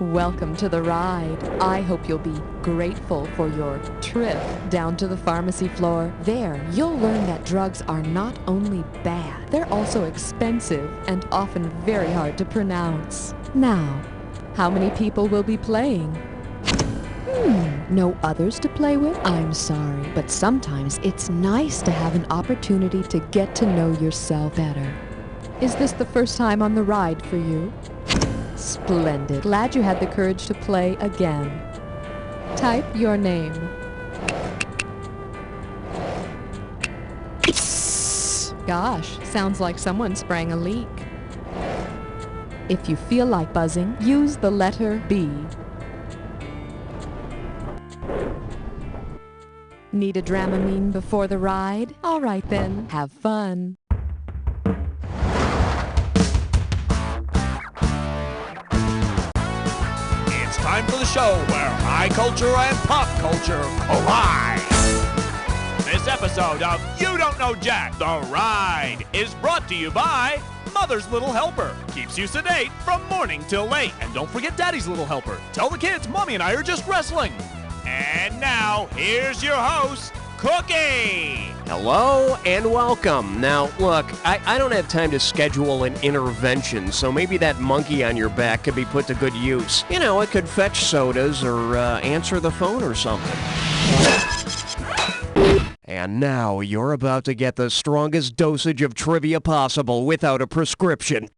Welcome to the ride. I hope you'll be grateful for your trip down to the pharmacy floor. There, you'll learn that drugs are not only bad, they're also expensive and often very hard to pronounce. Now, how many people will be playing? No others to play with? I'm sorry, but sometimes it's nice to have an opportunity to get to know yourself better. Is this the first time on the ride for you? Splendid. Glad you had the courage to play again. Type your name. Gosh, sounds like someone sprang a leak. If you feel like buzzing, use the letter B. Need a Dramamine before the ride? All right then, have fun. Time for the show where high culture and pop culture collide. This episode of You Don't Know Jack, The Ride, is brought to you by Mother's Little Helper. Keeps you sedate from morning till late. And don't forget Daddy's Little Helper. Tell the kids Mommy and I are just wrestling. And now, here's your host, Cookie. Hello and welcome. Now, look, I don't have time to schedule an intervention, so maybe that monkey on your back could be put to good use. You know, it could fetch sodas or answer the phone or something. And now you're about to get the strongest dosage of trivia possible without a prescription.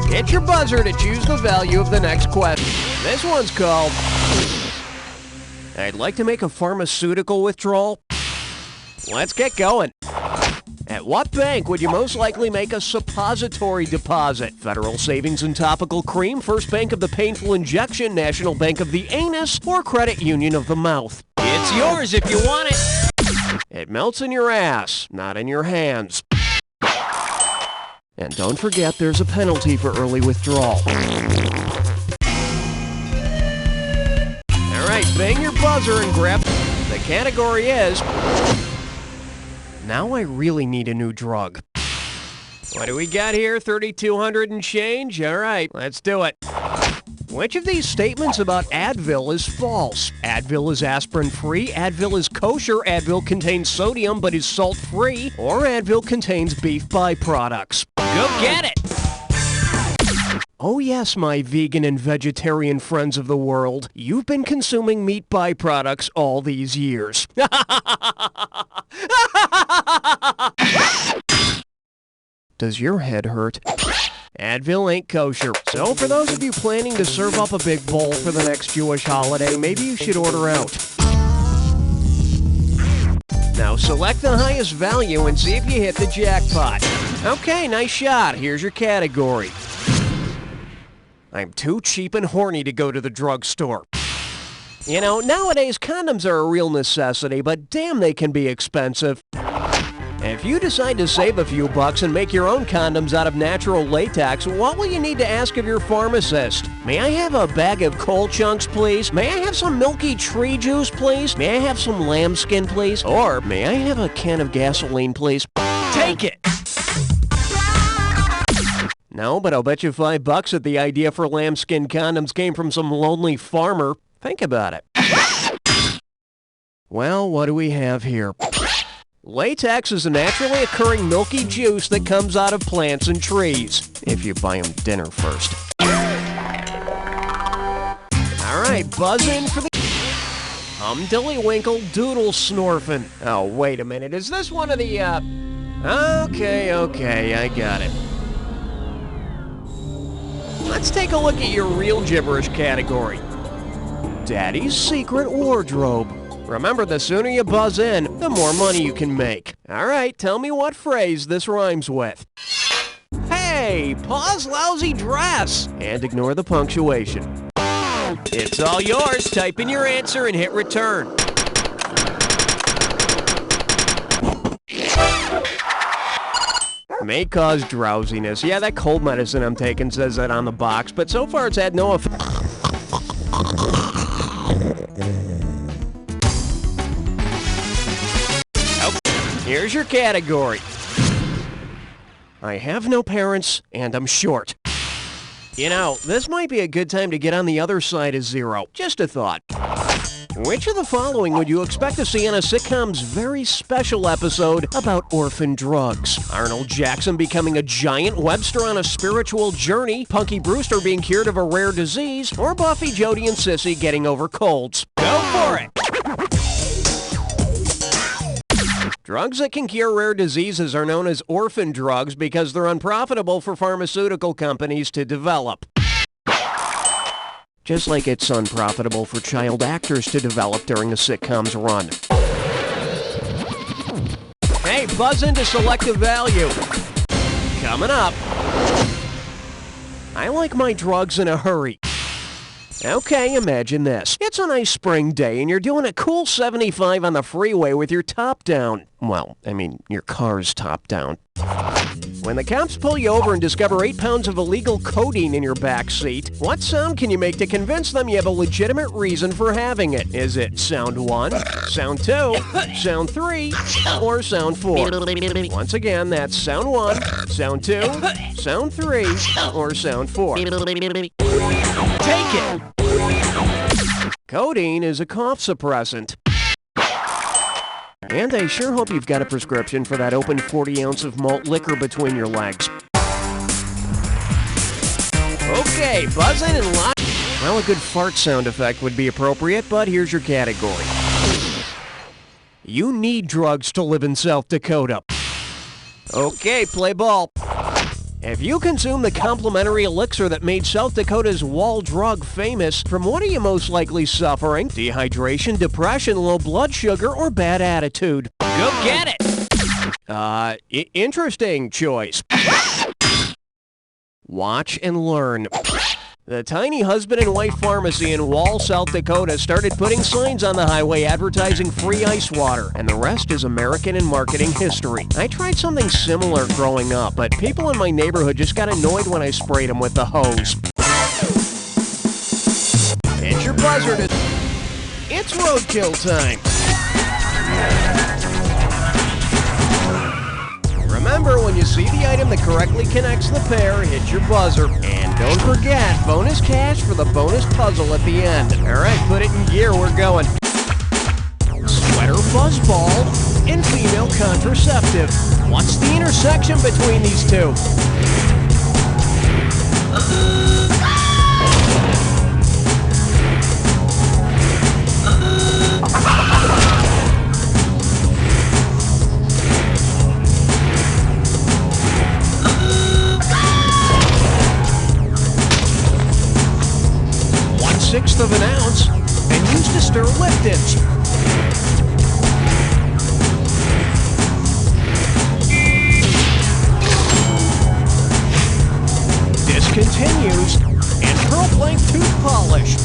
Hit your buzzer to choose the value of the next question. This one's called... I'd like to make a pharmaceutical withdrawal. Let's get going. At what bank would you most likely make a suppository deposit? Federal Savings and Topical Cream, First Bank of the Painful Injection, National Bank of the Anus, or Credit Union of the Mouth? It's yours if you want it. It melts in your ass, not in your hands. And don't forget there's a penalty for early withdrawal. Bang your buzzer and grab... The category is... Now I really need a new drug. What do we got here? 3,200 and change? All right, let's do it. Which of these statements about Advil is false? Advil is aspirin-free, Advil is kosher, Advil contains sodium but is salt-free, or Advil contains beef byproducts. Go get it! Oh yes, my vegan and vegetarian friends of the world. You've been consuming meat byproducts all these years. Does your head hurt? Advil ain't kosher. So for those of you planning to serve up a big bowl for the next Jewish holiday, maybe you should order out. Now select the highest value and see if you hit the jackpot. Okay, nice shot. Here's your category. I'm too cheap and horny to go to the drugstore. You know, nowadays condoms are a real necessity, but damn they can be expensive. If you decide to save a few bucks and make your own condoms out of natural latex, what will you need to ask of your pharmacist? May I have a bag of coal chunks, please? May I have some milky tree juice, please? May I have some lambskin, please? Or may I have a can of gasoline, please? Take it! No, but I'll bet you $5 that the idea for lambskin condoms came from some lonely farmer. Think about it. Well, what do we have here? Latex is a naturally occurring milky juice that comes out of plants and trees, if you buy them dinner first. All right, buzz in for the Humdillywinkle Doodle Snorfin. Oh, wait a minute. Is this one of the, Okay, I got it. Let's take a look at your real gibberish category. Daddy's Secret Wardrobe. Remember, the sooner you buzz in, the more money you can make. All right, tell me what phrase this rhymes with. Hey, pause lousy dress! And ignore the punctuation. It's all yours. Type in your answer and hit return. May cause drowsiness. Yeah, that cold medicine I'm taking says that on the box, but so far it's had no effect. Here's your category. I have no parents, and I'm short. You know, this might be a good time to get on the other side of zero. Just a thought. Which of the following would you expect to see on a sitcom's very special episode about orphan drugs? Arnold Jackson becoming a giant, Webster on a spiritual journey, Punky Brewster being cured of a rare disease, or Buffy, Jody, and Sissy getting over colds? Go for it! Drugs that can cure rare diseases are known as orphan drugs because they're unprofitable for pharmaceutical companies to develop. Just like it's unprofitable for child actors to develop during a sitcom's run. Hey, buzz into selective value. Coming up. I like my drugs in a hurry. Okay, imagine this. It's a nice spring day and you're doing a cool 75 on the freeway with your top down. Well, I mean, your car's top down. When the cops pull you over and discover 8 pounds of illegal codeine in your back seat, what sound can you make to convince them you have a legitimate reason for having it? Is it sound 1, sound 2, sound 3, or sound 4? Once again, that's sound 1, sound 2, sound 3, or sound 4. Take it! Codeine is a cough suppressant. And I sure hope you've got a prescription for that open 40 ounce of malt liquor between your legs. Okay, buzzing and lock. Well, a good fart sound effect would be appropriate, but here's your category. You need drugs to live in South Dakota. Okay, play ball. If you consume the complimentary elixir that made South Dakota's wall drug famous, from what are you most likely suffering? Dehydration, depression, low blood sugar, or bad attitude? Go get it! Interesting choice. Watch and learn. The tiny husband and wife pharmacy in Wall, South Dakota started putting signs on the highway advertising free ice water, and the rest is American and marketing history. I tried something similar growing up, but people in my neighborhood just got annoyed when I sprayed them with the hose. Hit your buzzer to... It's roadkill time! Remember, when you see the item that correctly connects the pair, hit your buzzer. And don't forget, bonus cash for the bonus puzzle at the end. Alright, put it in gear, we're going. Sweater fuzzball and female contraceptive. What's the intersection between these two? Sixth of an ounce and used to stir Lipton's. Discontinues and pearl blank tooth polish.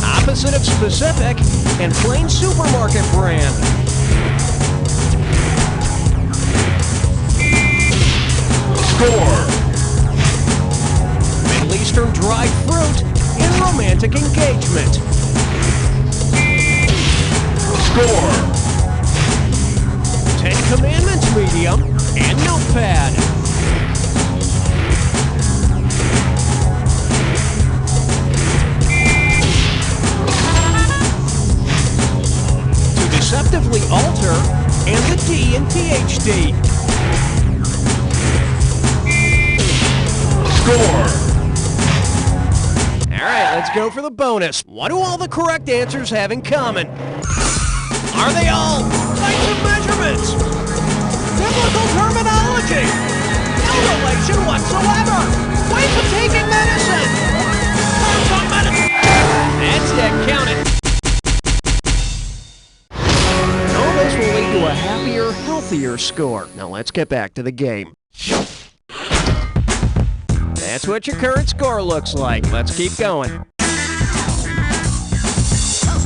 Opposite of specific and plain supermarket brand. Score! Middle Eastern dried fruit in romantic engagement. Score! 10 Commandments medium and notepad. Deceptively alter and the D in PhD. Score! Alright, let's go for the bonus. What do all the correct answers have in common? Are they all types of measurements? Biblical terminology? No relation whatsoever! Ways of taking medicine! Terms on medicine! That's it, count it! This will lead to a happier, healthier score. Now let's get back to the game. That's what your current score looks like. Let's keep going.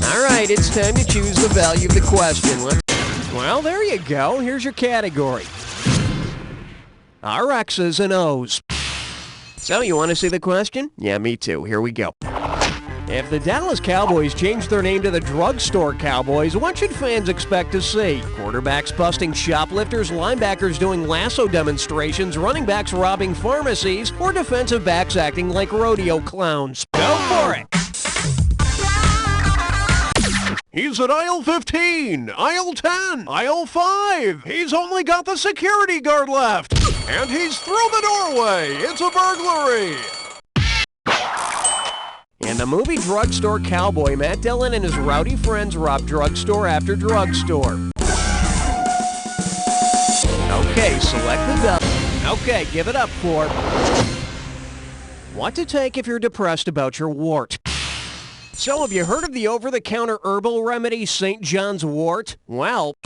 Alright, it's time to choose the value of the question. Well, there you go. Here's your category. RXs and O's. So, you want to see the question? Yeah, me too. Here we go. If the Dallas Cowboys change their name to the Drugstore Cowboys, what should fans expect to see? Quarterbacks busting shoplifters, linebackers doing lasso demonstrations, running backs robbing pharmacies, or defensive backs acting like rodeo clowns? Go for it! He's at aisle 15, aisle 10, aisle 5. He's only got the security guard left. And he's through the doorway. It's a burglary. In the movie Drugstore Cowboy, Matt Dillon and his rowdy friends rob drugstore after drugstore. Okay, select the dub. Okay, give it up for what to take if you're depressed about your wart. So, have you heard of the over-the-counter herbal remedy St. John's wort? Well,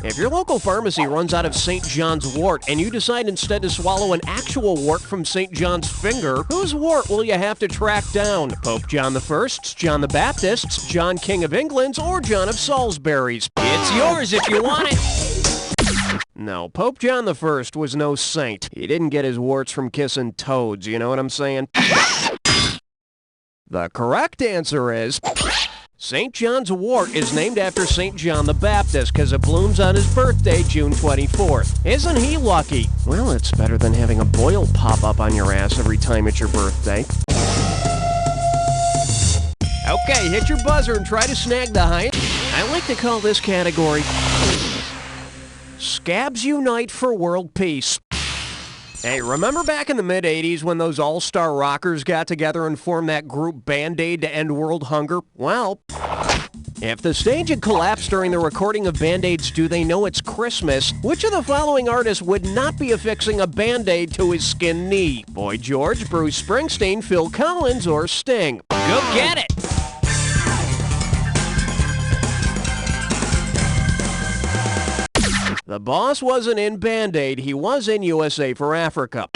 if your local pharmacy runs out of St. John's wort and you decide instead to swallow an actual wart from St. John's finger, whose wart will you have to track down? Pope John I's, John the Baptist's, John King of England's, or John of Salisbury's? It's yours if you want it. No, Pope John I was no saint. He didn't get his warts from kissing toads, you know what I'm saying? The correct answer is St. John's wort is named after St. John the Baptist because it blooms on his birthday, June 24th. Isn't he lucky? Well, it's better than having a boil pop up on your ass every time it's your birthday. Okay, hit your buzzer and try to snag the highest. I like to call this category Scabs Unite for World Peace. Hey, remember back in the mid-'80s when those all-star rockers got together and formed that group Band-Aid to end world hunger? Well, if the stage had collapsed during the recording of Band-Aid's Do They Know It's Christmas, which of the following artists would not be affixing a Band-Aid to his skinned knee? Boy George, Bruce Springsteen, Phil Collins, or Sting? Go get it! The boss wasn't in Band-Aid, he was in USA for Africa.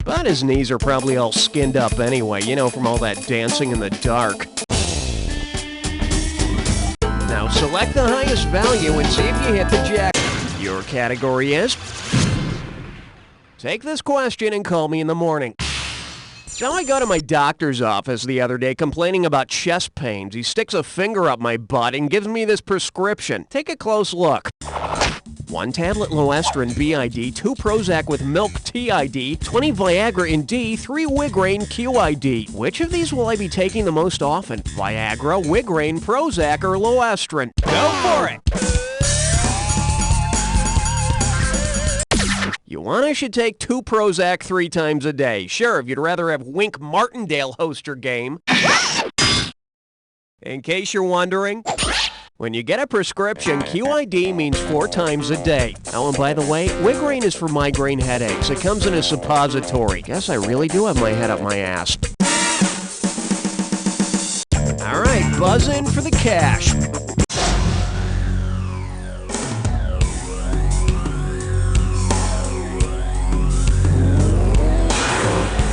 But his knees are probably all skinned up anyway, you know, from all that dancing in the dark. Now select the highest value and see if you hit the jackpot. Your category is take this question and call me in the morning. So I go to my doctor's office the other day complaining about chest pains. He sticks a finger up my butt and gives me this prescription. Take a close look. 1 tablet Loestrin BID, 2 Prozac with milk TID, 20 Viagra in D, 3 Wigraine QID. Which of these will I be taking the most often? Viagra, Wigraine, Prozac, or Loestrin? Go for it! You want I should take 2 Prozac 3 times a day. Sure, if you'd rather have Wink Martindale host your game. In case you're wondering, when you get a prescription, QID means 4 times a day. Oh, and by the way, Wigraine is for migraine headaches. It comes in a suppository. Guess I really do have my head up my ass. All right, buzz in for the cash.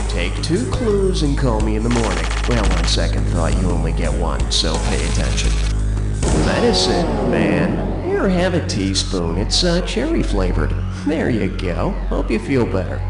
Take 2 clues and call me in the morning. Well, on second thought, you only get 1, so pay attention. Medicine, man. Here, have a teaspoon. It's cherry flavored. There you go. Hope you feel better.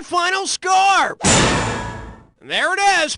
final score. There it is.